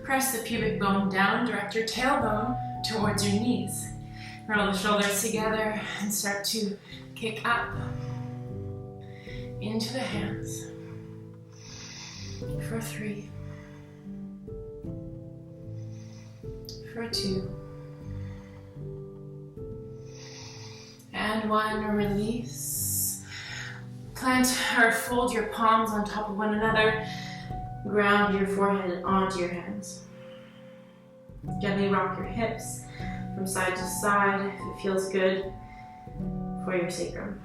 Press the pubic bone down, direct your tailbone towards your knees. Roll the shoulders together and start to kick up into the hands. For 3. For 2. And 1, release. Plant or fold your palms on top of one another. Ground your forehead onto your hands. Gently rock your hips from side to side if it feels good for your sacrum.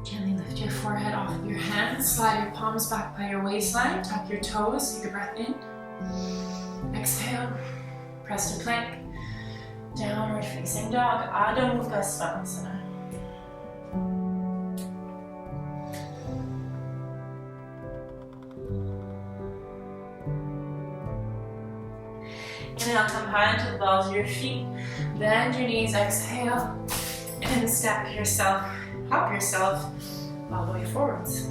Gently lift your forehead off of your hands, slide your palms back by your waistline, tuck your toes, take a breath in. Exhale, press to plank, downward facing dog, Adho Mukha Svanasana. Inhale, come high into the balls of your feet, bend your knees, exhale, and step yourself, hop yourself all the way forwards.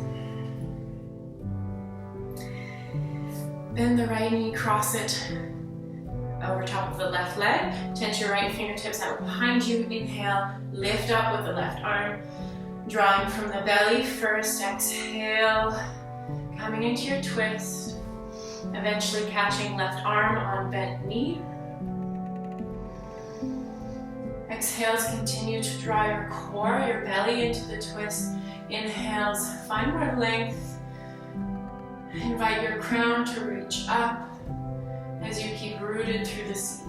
Bend the right knee, cross it over top of the left leg. Tense your right fingertips out behind you. Inhale, lift up with the left arm. Drawing from the belly first, exhale. Coming into your twist. Eventually catching left arm on bent knee. Exhales, continue to draw your core, your belly into the twist. Inhales, find more length. Invite your crown to reach up as you keep rooted through the seat.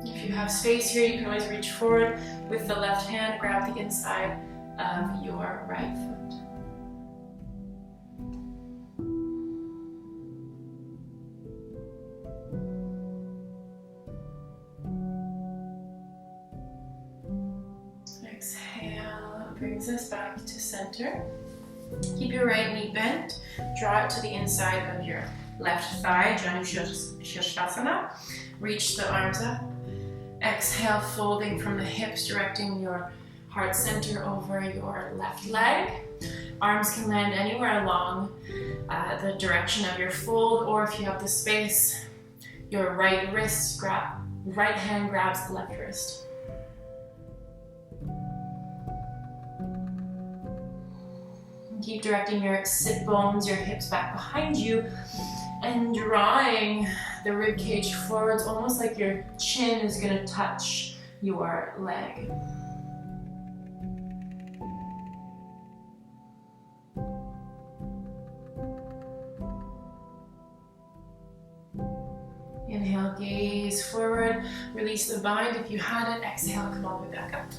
If you have space here, you can always reach forward with the left hand, grab the inside of your right foot. Exhale, brings us back to center. Keep your right knee bent, draw it to the inside of your left thigh, Janu Shirshasana. Reach the arms up. Exhale, folding from the hips, directing your heart center over your left leg. Arms can land anywhere along the direction of your fold, or if you have the space, your right hand grabs the left wrist. Keep directing your sit bones, your hips back behind you, and drawing the rib cage forwards, almost like your chin is going to touch your leg. Inhale, gaze forward, release the bind if you had it. Exhale, come all the way back up.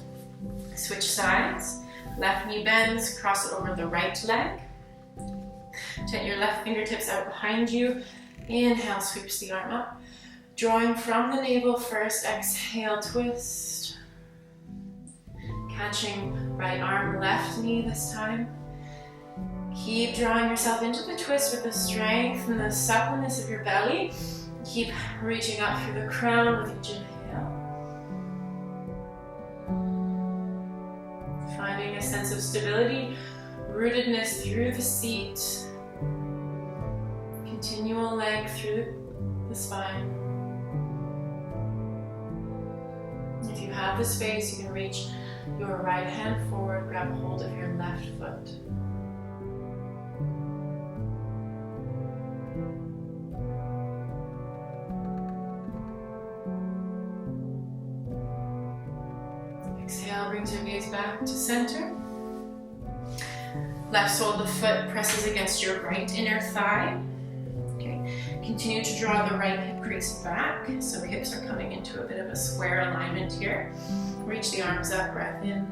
Switch sides. Left knee bends, cross it over the right leg. Take your left fingertips out behind you. Inhale, sweeps the arm up. Drawing from the navel first, exhale, twist. Catching right arm, left knee this time. Keep drawing yourself into the twist with the strength and the suppleness of your belly. Keep reaching up through the crown with each inhale. Finding a sense of stability, rootedness through the seat. Continual length through the spine. If you have the space, you can reach your right hand forward, grab a hold of your left foot. Exhale, brings your gaze back to center. Left sole of the foot presses against your right inner thigh. Okay. Continue to draw the right hip crease back, so hips are coming into a bit of a square alignment here. Reach the arms up, breath in.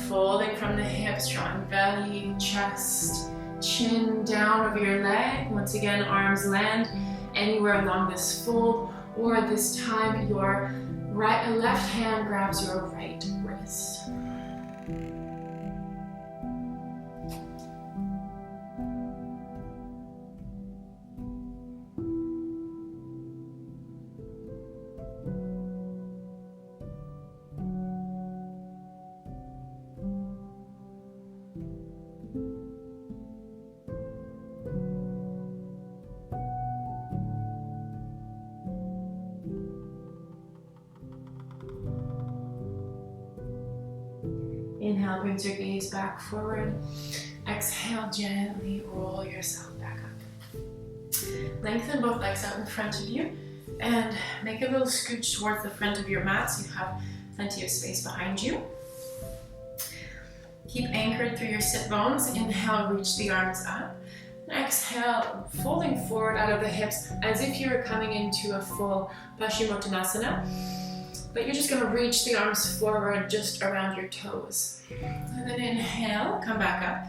Folding from the hips, drawing belly, chest, chin down over your leg. Once again, arms land anywhere along this fold, or this time your left hand grabs your right wrist. Inhale brings your gaze back forward. Exhale, gently roll yourself back up. Lengthen both legs out in front of you and make a little scooch towards the front of your mat so you have plenty of space behind you. Keep anchored through your sit bones. Inhale, reach the arms up. Exhale, folding forward out of the hips as if you were coming into a full Paschima, but you're just going to reach the arms forward just around your toes. And then inhale, come back up.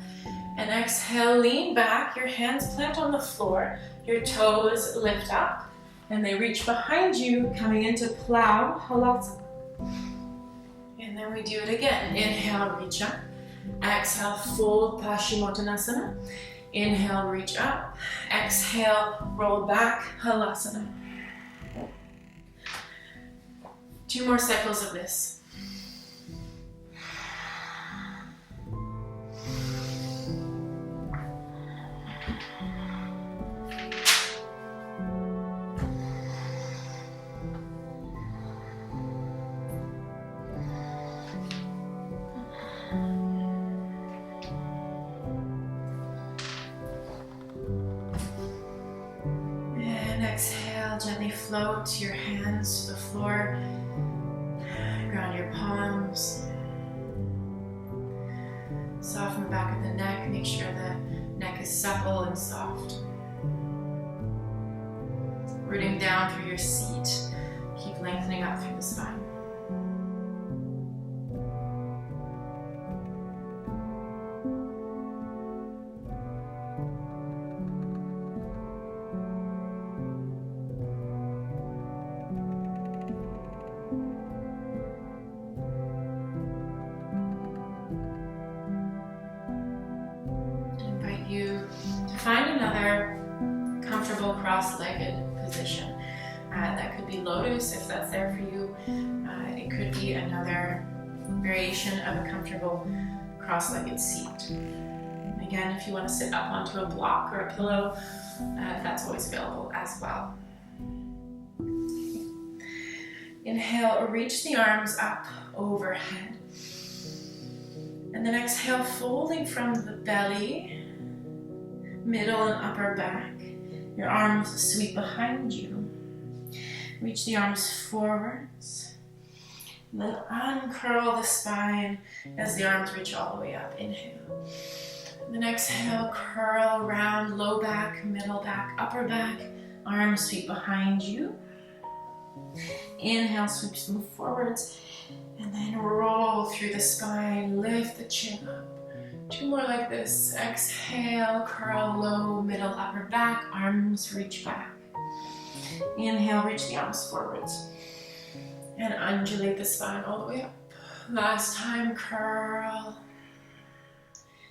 And exhale, lean back, your hands plant on the floor, your toes lift up, and they reach behind you, coming into plow, halasana. And then we do it again. Inhale, reach up. Exhale, fold Paschimottanasana. Inhale, reach up. Exhale, roll back, halasana. 2 more cycles of this. Exhale, gently float your hands to the floor, ground your palms, soften the back of the neck, make sure the neck is supple and soft. Rooting down through your seat, keep lengthening up through the spine. Find another comfortable cross-legged position. That could be lotus if that's there for you. It could be another variation of a comfortable cross-legged seat. Again, if you want to sit up onto a block or a pillow, that's always available as well. Inhale, reach the arms up overhead. And then exhale, folding from the belly, middle and upper back. Your arms sweep behind you. Reach the arms forwards. And then uncurl the spine as the arms reach all the way up. Inhale. And then exhale, curl around, low back, middle back, upper back. Arms sweep behind you. Inhale, sweeps them forwards. And then roll through the spine, lift the chin up. 2 more like this. Exhale, curl low, middle, upper back, arms reach back. Inhale, reach the arms forwards. And undulate the spine all the way up. Last time, curl.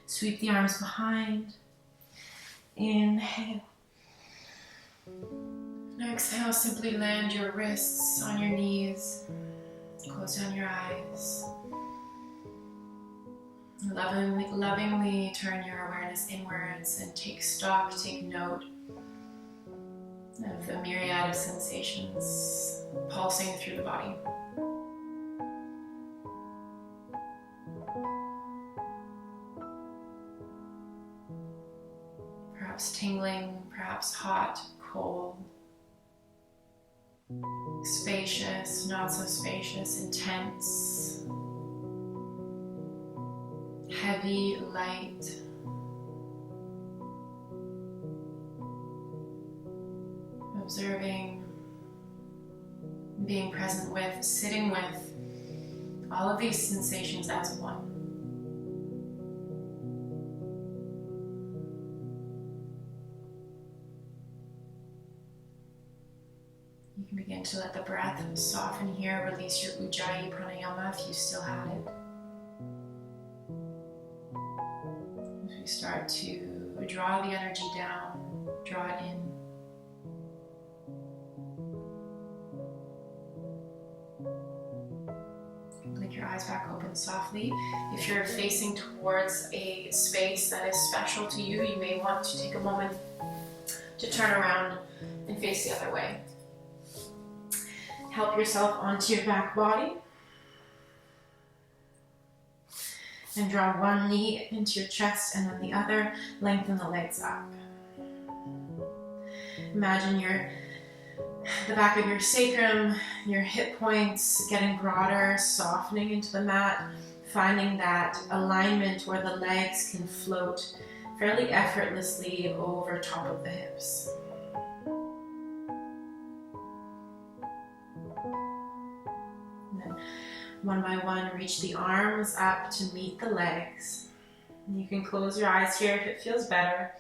Sweep the arms behind. Inhale. And exhale, simply land your wrists on your knees. Close down your eyes. Lovingly turn your awareness inwards and take stock, take note of the myriad of sensations pulsing through the body. Perhaps tingling, perhaps hot, cold, spacious, not so spacious, intense, heavy, light. Observing, being present with, sitting with all of these sensations as one. You can begin to let the breath soften here, release your Ujjayi pranayama if you still had it. As we start to draw the energy down, draw it in. Blink your eyes back open softly. If you're facing towards a space that is special to you, you may want to take a moment to turn around and face the other way. Help yourself onto your back body. And draw one knee into your chest and then the other. Lengthen the legs up. Imagine the back of your sacrum, your hip points getting broader, softening into the mat, finding that alignment where the legs can float fairly effortlessly over top of the hips. And then one by one, reach the arms up to meet the legs. And you can close your eyes here if it feels better.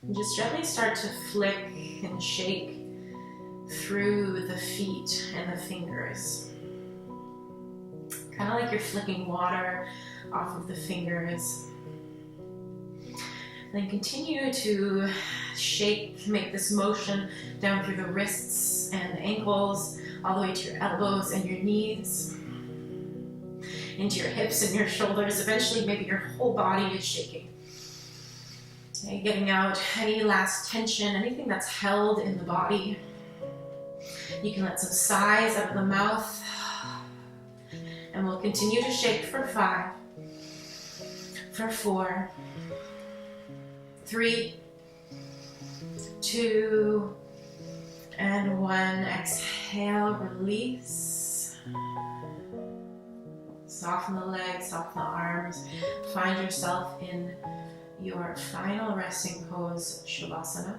And just gently start to flick and shake through the feet and the fingers. Kind of like you're flicking water off of the fingers. Then continue to shake, make this motion down through the wrists and the ankles, all the way to your elbows and your knees, into your hips and your shoulders. Eventually, maybe your whole body is shaking. Okay, getting out any last tension, anything that's held in the body. You can let some sighs out of the mouth. And we'll continue to shake for 5, for 4, 3, 2, and 1. Exhale, release. Soften the legs, soften the arms. Find yourself in your final resting pose, Shavasana.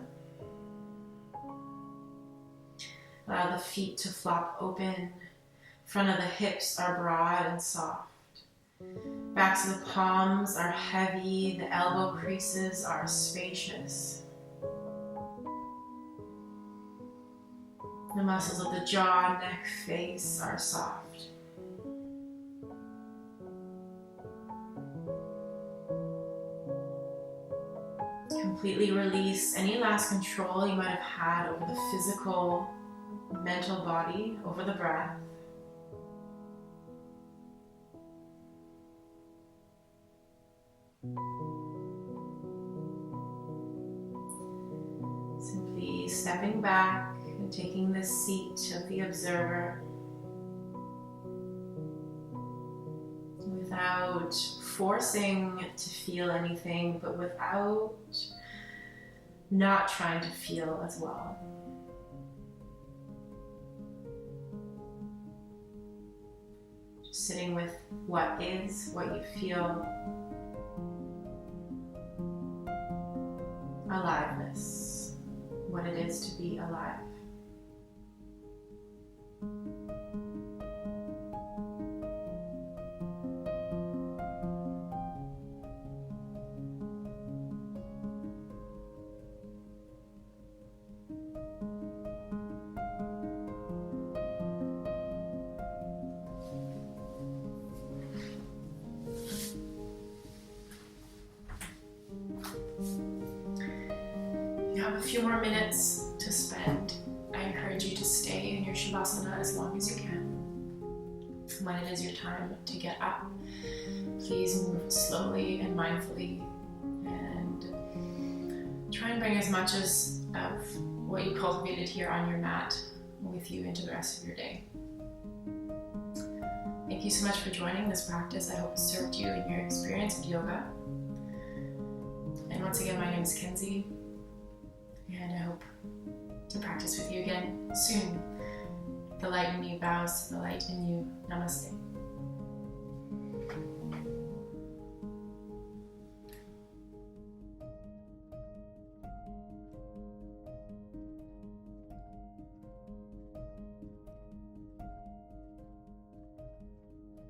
Allow the feet to flop open. Front of the hips are broad and soft. Backs of the palms are heavy. The elbow creases are spacious. The muscles of the jaw, neck, face are soft. Completely release any last control you might have had over the physical, mental body, over the breath. Simply stepping back and taking the seat of the observer without forcing to feel anything, but without not trying to feel as well. Just sitting with what is, what you feel. Aliveness, what it is to be alive. You have a few more minutes to spend. I encourage you to stay in your Shavasana as long as you can. When it is your time to get up, please move slowly and mindfully and try and bring as much of what you cultivated here on your mat with you into the rest of your day. Thank you so much for joining this practice. I hope it served you in your experience of yoga. And once again, my name is Kenzie, and I hope to practice with you again soon. The light in you bows to the light in you. Namaste.